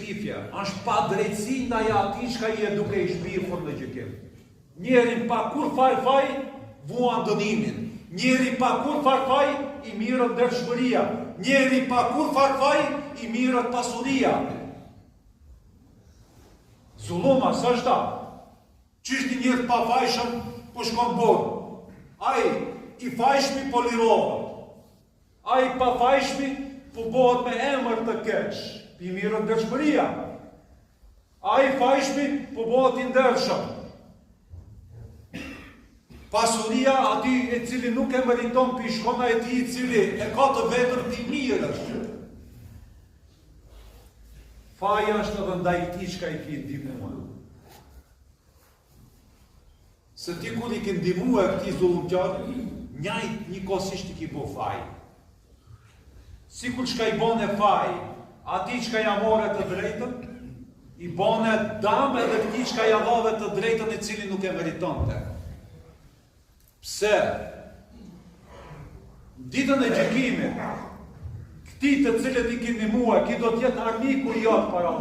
shpifje, është pa drejtësi ndaj atij që i e duke i shpifur në gjykim. Njerin pa kur faj vuan dënimin. Njeri pa kur faj i mirët ndershmëria. Njeri pa kur faj i mirët pasuria. Zulluma, sa është ta? Qishti njërë pa fajshëm, po shkon borë. Ai i fajshmi po lirohet. Ai pa fajshmi po bëhet me emër të keq. I mirët ndershmëria. Ai fajshmi po bëhet i ndershëm. Pasuria ati e cili nuk e meriton për shkona e ti i cili e ka të vetër t'i mirë është. Faja është edhe ndaj ti që ka i ki ndimua. Se ti kur i ki ndimua e këti zullumqarë, njajt një kosisht i ki bo faj. Sikur që ka i bone faj, ati që ka i amore të drejtën, i bone dam edhe këti që ka i adhave të drejtën e cili nuk e meriton të. Pse? Ditën e gjykimit, këti të cilët i kini mua, ki do tjetë armiku i jotë para